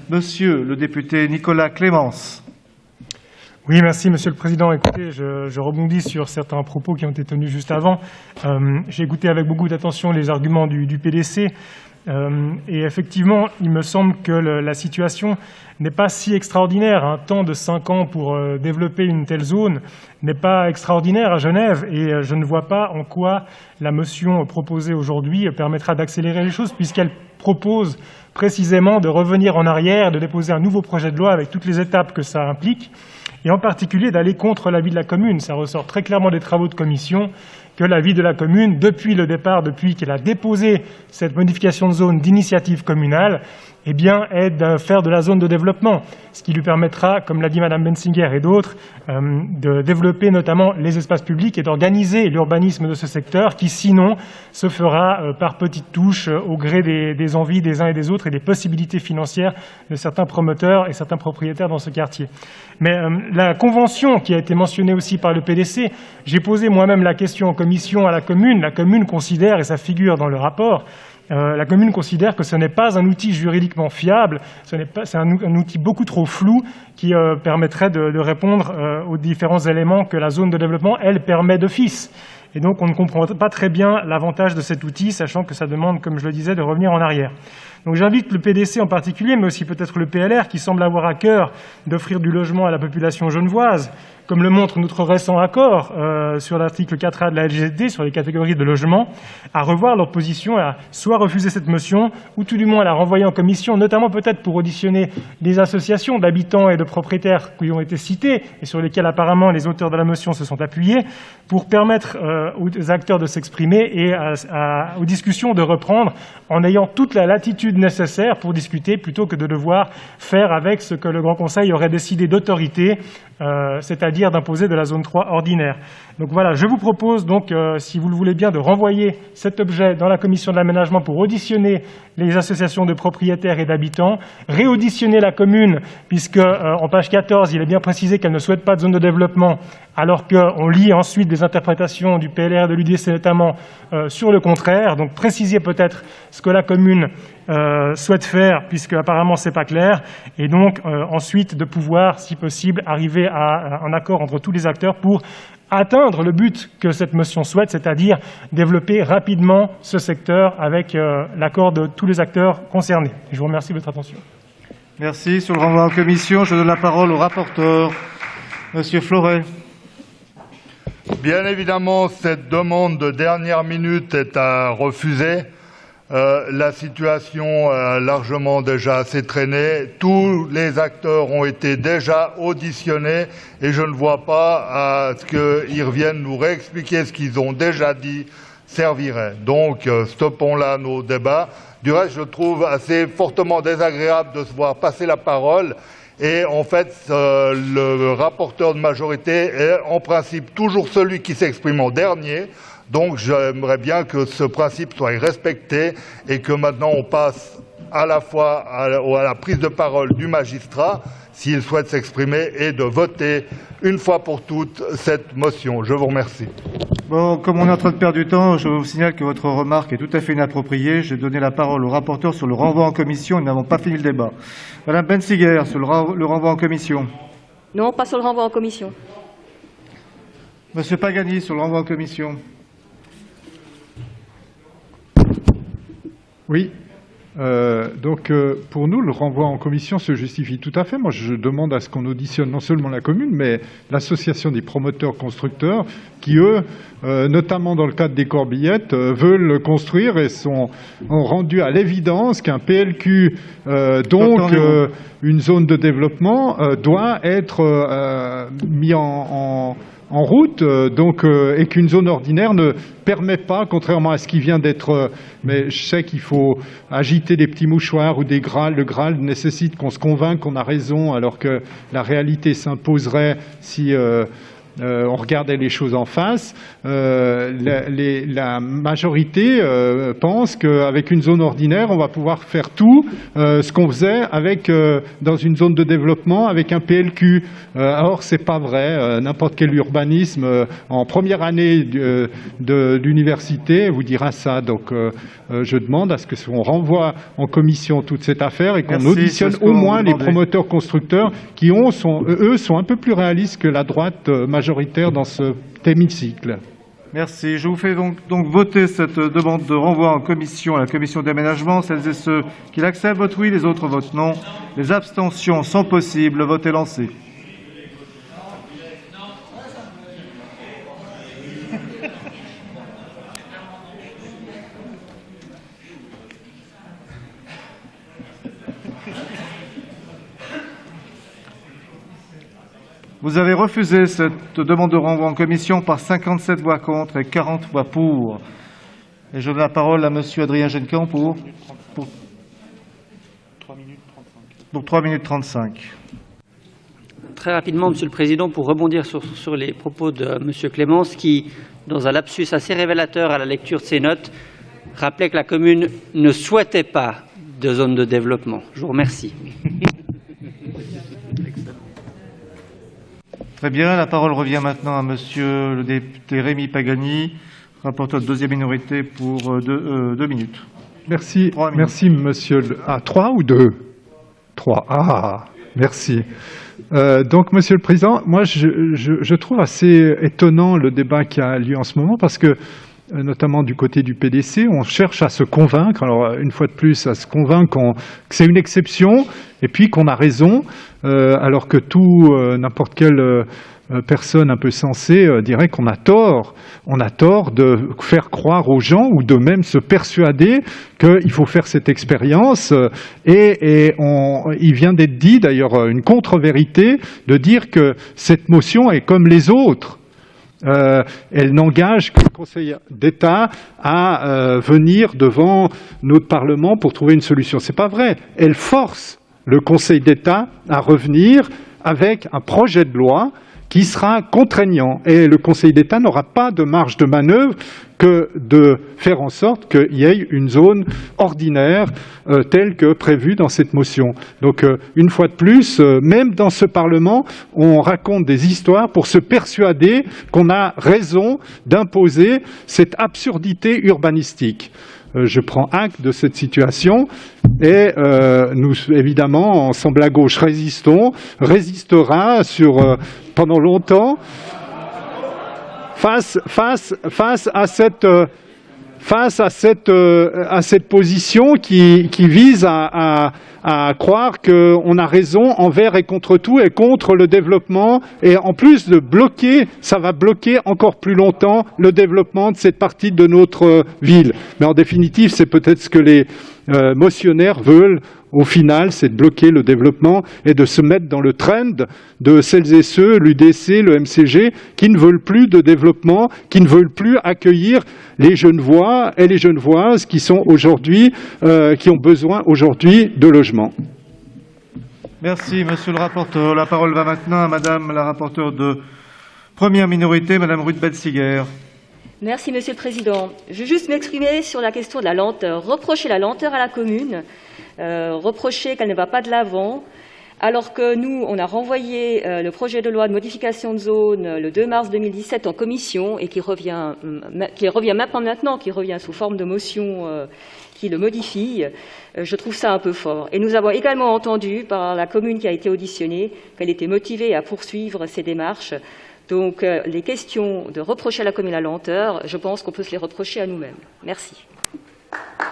Monsieur le député Nicolas Clémence. Oui, merci Monsieur le Président. Écoutez, je rebondis sur certains propos qui ont été tenus juste avant. J'ai écouté avec beaucoup d'attention les arguments du PDC. Et effectivement, il me semble que la situation n'est pas si extraordinaire. Un temps de 5 ans pour développer une telle zone n'est pas extraordinaire à Genève. Et je ne vois pas en quoi la motion proposée aujourd'hui permettra d'accélérer les choses, puisqu'elle propose précisément de revenir en arrière, de déposer un nouveau projet de loi avec toutes les étapes que ça implique, et en particulier d'aller contre l'avis de la commune. Ça ressort très clairement des travaux de commission que l'avis de la commune, depuis le départ, depuis qu'elle a déposé cette modification de zone d'initiative communale, eh bien, est de faire de la zone de développement, ce qui lui permettra, comme l'a dit Mme Bensinger et d'autres, de développer notamment les espaces publics et d'organiser l'urbanisme de ce secteur qui, sinon, se fera par petites touches au gré des envies des uns et des autres et des possibilités financières de certains promoteurs et certains propriétaires dans ce quartier. Mais la convention qui a été mentionnée aussi par le PDC, j'ai posé moi-même la question en commission à la commune considère, et ça figure dans le rapport, la commune considère que ce n'est pas un outil juridiquement fiable, c'est un outil beaucoup trop flou qui permettrait de répondre aux différents éléments que la zone de développement, elle, permet d'office. Et donc on ne comprend pas très bien l'avantage de cet outil, sachant que ça demande, comme je le disais, de revenir en arrière. Donc j'invite le PDC en particulier, mais aussi peut-être le PLR, qui semble avoir à cœur d'offrir du logement à la population genevoise, comme le montre notre récent accord sur l'article 4A de la LGD, sur les catégories de logement, à revoir leur position et à soit refuser cette motion, ou tout du moins à la renvoyer en commission, notamment peut-être pour auditionner les associations d'habitants et de propriétaires qui ont été citées, et sur lesquelles apparemment les auteurs de la motion se sont appuyés, pour permettre aux acteurs de s'exprimer et aux discussions de reprendre en ayant toute la latitude nécessaire pour discuter, plutôt que de devoir faire avec ce que le Grand Conseil aurait décidé d'autorité, c'est-à-dire d'imposer de la zone 3 ordinaire. Donc voilà, je vous propose donc, si vous le voulez bien, de renvoyer cet objet dans la commission de l'aménagement pour auditionner les associations de propriétaires et d'habitants, réauditionner la commune, puisque en page 14, il est bien précisé qu'elle ne souhaite pas de zone de développement, alors qu'on lit ensuite des interprétations du PLR et de l'UDC notamment sur le contraire. Donc préciser peut-être ce que la commune souhaite faire, puisque apparemment c'est pas clair, et donc ensuite de pouvoir, si possible, arriver à un accord entre tous les acteurs pour atteindre le but que cette motion souhaite, c'est-à-dire développer rapidement ce secteur avec l'accord de tous les acteurs concernés. Je vous remercie de votre attention. Merci. Sur le renvoi en commission, je donne la parole au rapporteur, Monsieur Floret. Bien évidemment, cette demande de dernière minute est à refuser. La situation a largement déjà assez traîné. Tous les acteurs ont été déjà auditionnés et je ne vois pas à ce qu'ils reviennent nous réexpliquer ce qu'ils ont déjà dit servirait. Donc, stoppons là nos débats. Du reste, je trouve assez fortement désagréable de se voir passer la parole. Et en fait, le rapporteur de majorité est en principe toujours celui qui s'exprime en dernier. Donc j'aimerais bien que ce principe soit respecté et que maintenant on passe à la fois à la prise de parole du magistrat, s'il souhaite s'exprimer, et de voter une fois pour toutes cette motion. Je vous remercie. Bon, comme on est en train de perdre du temps, je vous signale que votre remarque est tout à fait inappropriée. J'ai donné la parole au rapporteur sur le renvoi en commission. Nous n'avons pas fini le débat. Madame Bensinger, sur le renvoi en commission. Non, pas sur le renvoi en commission. Monsieur Pagani, sur le renvoi en commission. Oui. Pour nous, le renvoi en commission se justifie tout à fait. Moi, je demande à ce qu'on auditionne non seulement la commune, mais l'association des promoteurs constructeurs qui, eux, notamment dans le cadre des Corbillettes, veulent construire et ont rendu à l'évidence qu'un PLQ, une zone de développement, doit être mis en route, et qu'une zone ordinaire ne permet pas, contrairement à ce qui vient d'être... mais je sais qu'il faut agiter des petits mouchoirs ou des Graals. Le Graal nécessite qu'on se convainque qu'on a raison, alors que la réalité s'imposerait si on regardait les choses en face. La majorité pense qu'avec une zone ordinaire, on va pouvoir faire tout ce qu'on faisait dans une zone de développement avec un PLQ. Or, c'est pas vrai. N'importe quel urbanisme en première année de l'université vous dira ça. Donc, je demande à ce qu'on renvoie en commission toute cette affaire et qu'on auditionne au moins les promoteurs constructeurs qui, eux, sont un peu plus réalistes que la droite majoritaire dans cet hémicycle. Merci. Je vous fais donc voter cette demande de renvoi en commission à la commission d'aménagement. Celles et ceux qui l'acceptent votent oui, les autres votent non. Les abstentions sont possibles. Le vote est lancé. Vous avez refusé cette demande de renvoi en commission par 57 voix contre et 40 voix pour. Et je donne la parole à Monsieur Adrien Gencan pour 3 minutes 35. Donc 3 minutes 35. Très rapidement, Monsieur le Président, pour rebondir sur les propos de Monsieur Clémence, qui, dans un lapsus assez révélateur à la lecture de ses notes, rappelait que la commune ne souhaitait pas de zone de développement. Je vous remercie. Très bien, la parole revient maintenant à Monsieur le député Rémi Pagani, rapporteur de deuxième minorité pour 2 minutes. Merci, merci Monsieur le... Ah, 3 ou 2 3. Ah, merci. Donc, Monsieur le Président, moi je trouve assez étonnant le débat qui a lieu en ce moment parce que, notamment du côté du PDC, on cherche à se convaincre, alors une fois de plus, à se convaincre que c'est une exception et puis qu'on a raison, alors que n'importe quelle personne un peu sensée dirait qu'on a tort. On a tort de faire croire aux gens ou de même se persuader qu'il faut faire cette expérience. Il vient d'être dit, d'ailleurs, une contre-vérité, de dire que cette motion est comme les autres. Elle n'engage que le Conseil d'État à venir devant notre Parlement pour trouver une solution. C'est pas vrai. Elle force le Conseil d'État à revenir avec un projet de loi qui sera contraignant. Et le Conseil d'État n'aura pas de marge de manœuvre que de faire en sorte qu'il y ait une zone ordinaire telle que prévue dans cette motion. Donc, une fois de plus, même dans ce Parlement, on raconte des histoires pour se persuader qu'on a raison d'imposer cette absurdité urbanistique. Je prends acte de cette situation et nous, évidemment, Ensemble à gauche, résistera pendant longtemps face à cette position qui vise à croire qu'on a raison envers et contre tout et contre le développement, et en plus de bloquer, ça va bloquer encore plus longtemps le développement de cette partie de notre ville. Mais en définitive, c'est peut-être ce que les motionnaires veulent. Au final, c'est de bloquer le développement et de se mettre dans le trend de celles et ceux, l'UDC, le MCG, qui ne veulent plus de développement, qui ne veulent plus accueillir les Genevois et les Genevoises qui sont aujourd'hui, qui ont besoin aujourd'hui de logement. Merci, Monsieur le rapporteur. La parole va maintenant à Madame la rapporteure de première minorité, Madame Ruth Bensiger. Merci, Monsieur le Président. Je veux juste m'exprimer sur la question de la lenteur. Reprocher la lenteur à la commune, reprocher qu'elle ne va pas de l'avant, alors que nous, on a renvoyé le projet de loi de modification de zone le 2 mars 2017 en commission et qui revient maintenant, qui revient sous forme de motion qui le modifie. Je trouve ça un peu fort. Et nous avons également entendu par la commune qui a été auditionnée qu'elle était motivée à poursuivre ces démarches. Donc, les questions de reprocher à la commune la lenteur, je pense qu'on peut se les reprocher à nous-mêmes. Merci.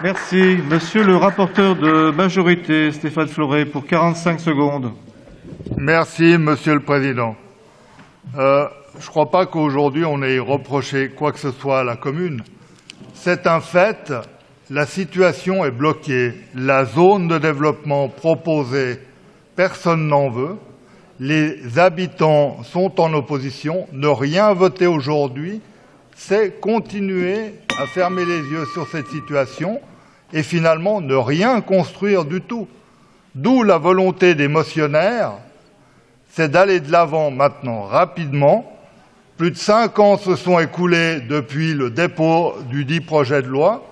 Merci. Monsieur le rapporteur de majorité, Stéphane Fleuret, pour 45 secondes. Merci, Monsieur le Président. Je ne crois pas qu'aujourd'hui, on ait reproché quoi que ce soit à la commune. C'est un fait, la situation est bloquée. La zone de développement proposée, personne n'en veut. Les habitants sont en opposition. Ne rien voter aujourd'hui, c'est continuer à fermer les yeux sur cette situation et finalement ne rien construire du tout. D'où la volonté des motionnaires, c'est d'aller de l'avant maintenant rapidement Plus de 5 ans se sont écoulés depuis le dépôt du dit projet de loi.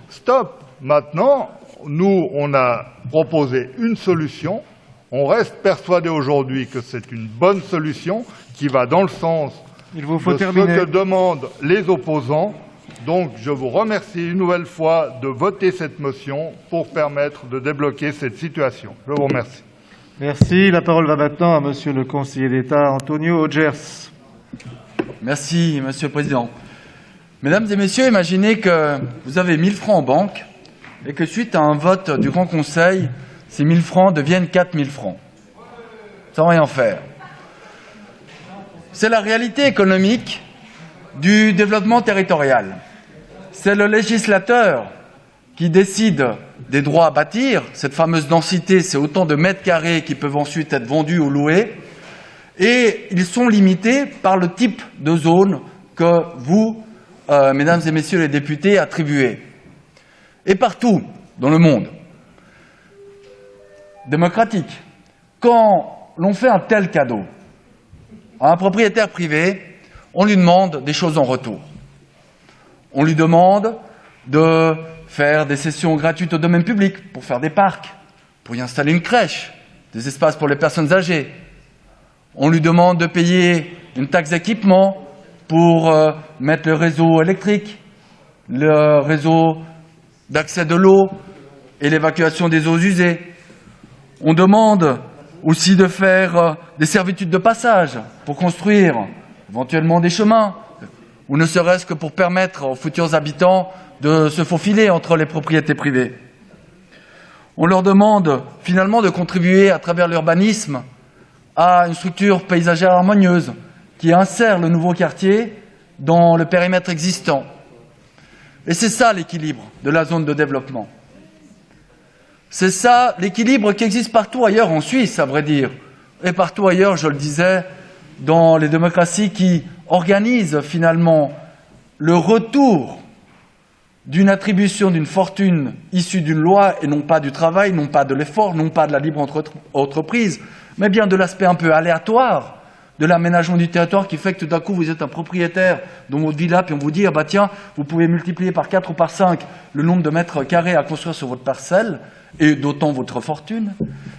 Stop! Maintenant, nous, on a proposé une solution. On reste persuadé aujourd'hui que c'est une bonne solution qui va dans le sens Il vous faut de terminer. ce que demandent les opposants. Donc, je vous remercie une nouvelle fois de voter cette motion pour permettre de débloquer cette situation. Je vous remercie. Merci. La parole va maintenant à Monsieur le conseiller d'État Antonio Ogers. Merci, Monsieur le Président. Mesdames et Messieurs, imaginez que vous avez 1 000 francs en banque et que suite à un vote du Grand Conseil, ces 1 000 francs deviennent 4 000 francs, sans rien faire. C'est la réalité économique du développement territorial. C'est le législateur qui décide des droits à bâtir. Cette fameuse densité, c'est autant de mètres carrés qui peuvent ensuite être vendus ou loués. Et ils sont limités par le type de zone que vous, mesdames et messieurs les députés, attribuez. Et partout dans le monde démocratique, quand l'on fait un tel cadeau à un propriétaire privé, on lui demande des choses en retour. On lui demande de faire des sessions gratuites au domaine public pour faire des parcs, pour y installer une crèche, des espaces pour les personnes âgées. On lui demande de payer une taxe d'équipement pour mettre le réseau électrique, le réseau d'accès de l'eau et l'évacuation des eaux usées. On demande aussi de faire des servitudes de passage pour construire éventuellement des chemins, ou ne serait-ce que pour permettre aux futurs habitants de se faufiler entre les propriétés privées. On leur demande finalement de contribuer à travers l'urbanisme à une structure paysagère harmonieuse qui insère le nouveau quartier dans le périmètre existant. Et c'est ça l'équilibre de la zone de développement. C'est ça l'équilibre qui existe partout ailleurs en Suisse, à vrai dire, et partout ailleurs, je le disais, dans les démocraties qui organisent finalement le retour d'une attribution d'une fortune issue d'une loi et non pas du travail, non pas de l'effort, non pas de la libre entreprise, mais bien de l'aspect un peu aléatoire de l'aménagement du territoire qui fait que tout d'un coup vous êtes un propriétaire dans votre villa puis on vous dit ah bah tiens, vous pouvez multiplier par 4 ou par 5 le nombre de mètres carrés à construire sur votre parcelle et d'autant votre fortune.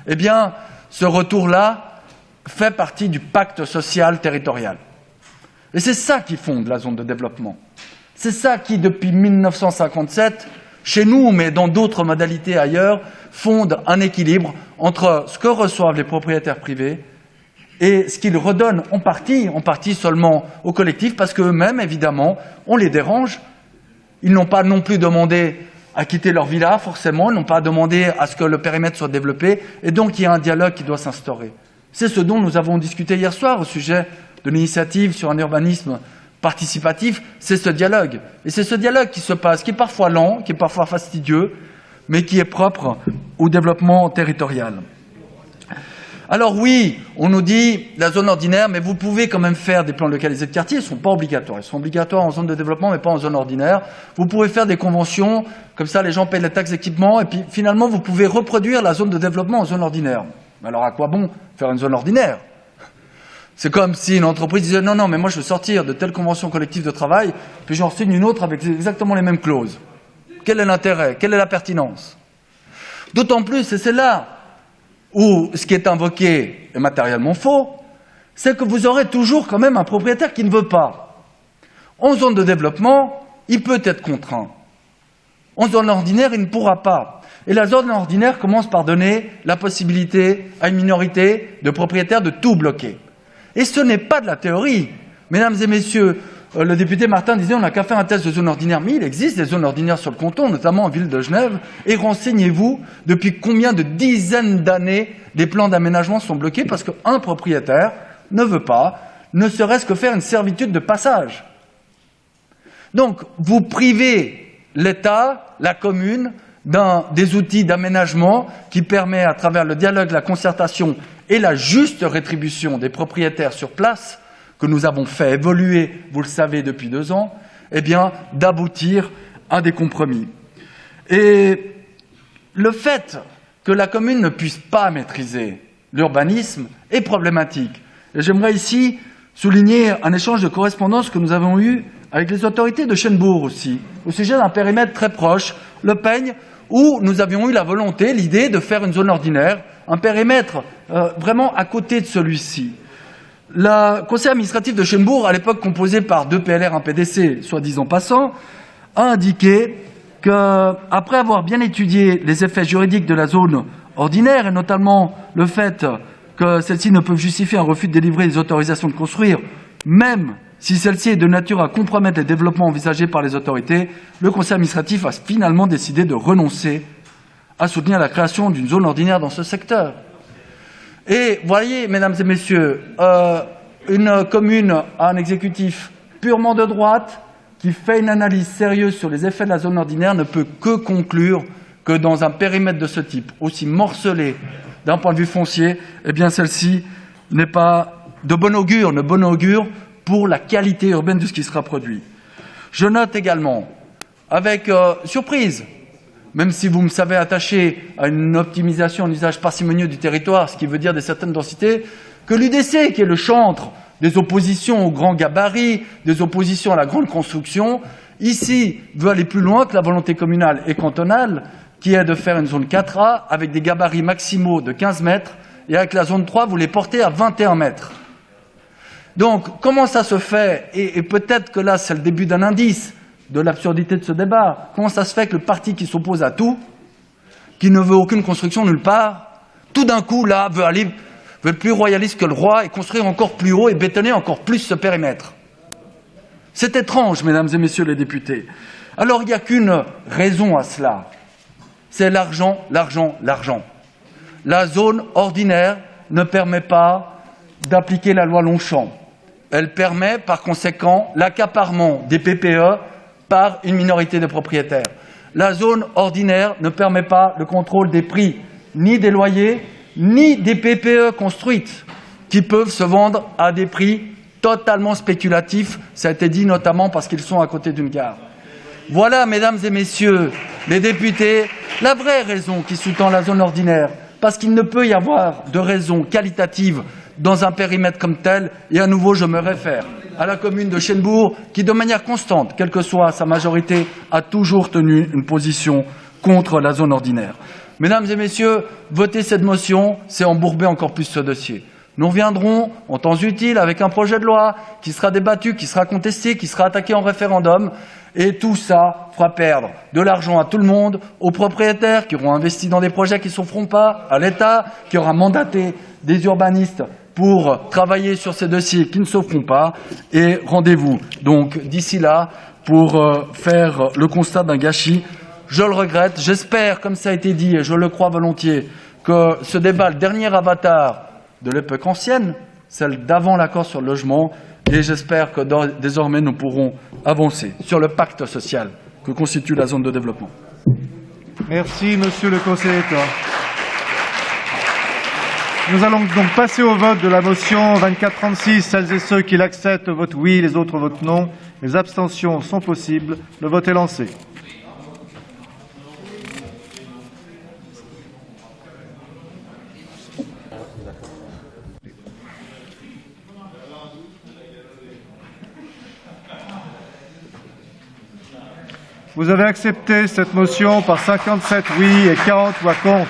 Eh bien, ce retour-là fait partie du pacte social territorial. Et c'est ça qui fonde la zone de développement. C'est ça qui, depuis 1957, chez nous, mais dans d'autres modalités ailleurs, fonde un équilibre entre ce que reçoivent les propriétaires privés et ce qu'ils redonnent en partie seulement au collectif, parce qu'eux-mêmes, évidemment, on les dérange. Ils n'ont pas non plus demandé à quitter leur villa, forcément, ils n'ont pas demandé à ce que le périmètre soit développé, et donc il y a un dialogue qui doit s'instaurer. C'est ce dont nous avons discuté hier soir au sujet de l'initiative sur un urbanisme participatif, c'est ce dialogue. Et c'est ce dialogue qui se passe, qui est parfois lent, qui est parfois fastidieux, mais qui est propre au développement territorial. Alors oui, on nous dit la zone ordinaire, mais vous pouvez quand même faire des plans localisés de quartier, ils ne sont pas obligatoires. Ils sont obligatoires en zone de développement, mais pas en zone ordinaire. Vous pouvez faire des conventions, comme ça les gens payent les taxes d'équipement, et puis finalement vous pouvez reproduire la zone de développement en zone ordinaire. Alors à quoi bon faire une zone ordinaire ? C'est comme si une entreprise disait non, non, mais moi je veux sortir de telle convention collective de travail, puis j'en signe une autre avec exactement les mêmes clauses. Quel est l'intérêt ? Quelle est la pertinence ? D'autant plus, et c'est là où ce qui est invoqué est matériellement faux, c'est que vous aurez toujours quand même un propriétaire qui ne veut pas. En zone de développement, il peut être contraint. En zone ordinaire, il ne pourra pas. Et la zone ordinaire commence par donner la possibilité à une minorité de propriétaires de tout bloquer. Et ce n'est pas de la théorie. Mesdames et messieurs, le député Martin disait on n'a qu'à faire un test de zone ordinaire. Mais il existe des zones ordinaires sur le canton, notamment en ville de Genève. Et renseignez-vous depuis combien de dizaines d'années des plans d'aménagement sont bloqués parce qu'un propriétaire ne veut pas, ne serait-ce que faire une servitude de passage. Donc, vous privez l'État, la commune, des outils d'aménagement qui permet, à travers le dialogue, la concertation et la juste rétribution des propriétaires sur place, que nous avons fait évoluer, vous le savez, depuis 2 ans, eh bien, d'aboutir à des compromis. Et le fait que la commune ne puisse pas maîtriser l'urbanisme est problématique. Et j'aimerais ici souligner un échange de correspondance que nous avons eu avec les autorités de Chênebourg aussi, au sujet d'un périmètre très proche, le Peigne, où nous avions eu la volonté, l'idée de faire une zone ordinaire, un périmètre vraiment à côté de celui-ci. Le conseil administratif de Chênebourg, à l'époque composé par 2 PLR, 1 PDC, soit disant passant, a indiqué qu'après avoir bien étudié les effets juridiques de la zone ordinaire, et notamment le fait que celle-ci ne peut justifier un refus de délivrer des autorisations de construire, même si celle-ci est de nature à compromettre les développements envisagés par les autorités, le conseil administratif a finalement décidé de renoncer à soutenir la création d'une zone ordinaire dans ce secteur. Et voyez, mesdames et messieurs, une commune a un exécutif purement de droite qui fait une analyse sérieuse sur les effets de la zone ordinaire ne peut que conclure que dans un périmètre de ce type, aussi morcelé d'un point de vue foncier, eh bien celle-ci n'est pas de bon augure pour la qualité urbaine de ce qui sera produit. Je note également, avec surprise, même si vous me savez attaché à une optimisation, un usage parcimonieux du territoire, ce qui veut dire des certaines densités, que l'UDC, qui est le chantre des oppositions au grand gabarit, des oppositions à la grande construction, ici veut aller plus loin que la volonté communale et cantonale, qui est de faire une zone 4A avec des gabarits maximaux de 15 mètres, et avec la zone 3, vous les portez à 21 mètres. Donc, comment ça se fait, et peut-être que là, c'est le début d'un indice de l'absurdité de ce débat, comment ça se fait que le parti qui s'oppose à tout, qui ne veut aucune construction nulle part, tout d'un coup, là, veut être plus royaliste que le roi et construire encore plus haut et bétonner encore plus ce périmètre. C'est étrange, mesdames et messieurs les députés. Alors, il n'y a qu'une raison à cela. C'est l'argent, l'argent, l'argent. La zone ordinaire ne permet pas d'appliquer la loi Longchamp. Elle permet, par conséquent, l'accaparement des PPE par une minorité de propriétaires. La zone ordinaire ne permet pas le contrôle des prix, ni des loyers, ni des PPE construites, qui peuvent se vendre à des prix totalement spéculatifs. Ça a été dit notamment parce qu'ils sont à côté d'une gare. Voilà, mesdames et messieurs les députés, la vraie raison qui sous-tend la zone ordinaire, parce qu'il ne peut y avoir de raison qualitative dans un périmètre comme tel, et à nouveau je me réfère à la commune de Chênebourg, qui de manière constante, quelle que soit sa majorité, a toujours tenu une position contre la zone ordinaire. Mesdames et messieurs, voter cette motion, c'est embourber encore plus ce dossier. Nous reviendrons en temps utile avec un projet de loi qui sera débattu, qui sera contesté, qui sera attaqué en référendum, et tout ça fera perdre de l'argent à tout le monde, aux propriétaires qui auront investi dans des projets qui ne s'offront pas, à l'État qui aura mandaté des urbanistes pour travailler sur ces dossiers qui ne se feront pas. Et rendez-vous donc d'ici là pour faire le constat d'un gâchis. Je le regrette. J'espère, comme ça a été dit, et je le crois volontiers, que ce débat, le dernier avatar de l'époque ancienne, celle d'avant l'accord sur le logement, et j'espère que désormais nous pourrons avancer sur le pacte social que constitue la zone de développement. Merci, monsieur le conseiller d'État. Nous allons donc passer au vote de la motion 2436. Celles et ceux qui l'acceptent votent oui, les autres votent non. Les abstentions sont possibles. Le vote est lancé. Vous avez accepté cette motion par 57 oui et 40 voix contre.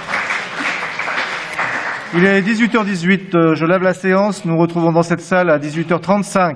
Il est 18h18, je lève la séance. Nous nous retrouvons dans cette salle à 18h35.